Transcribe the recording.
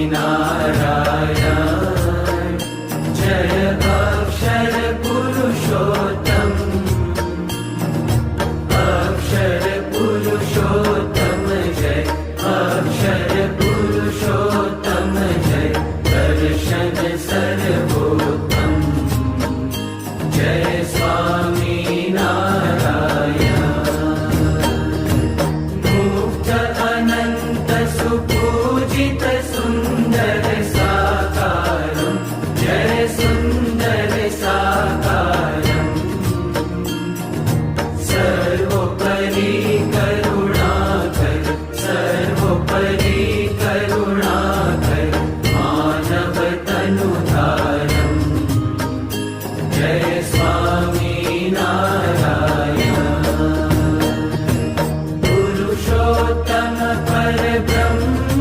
नारायण जय अक्षर पुरुषोत्तम जय अक्षर पुरुषोत्तम जय दर्शन सर्वोत्तम जय स्वामी नारायण मुक्त अनंत सुपूजित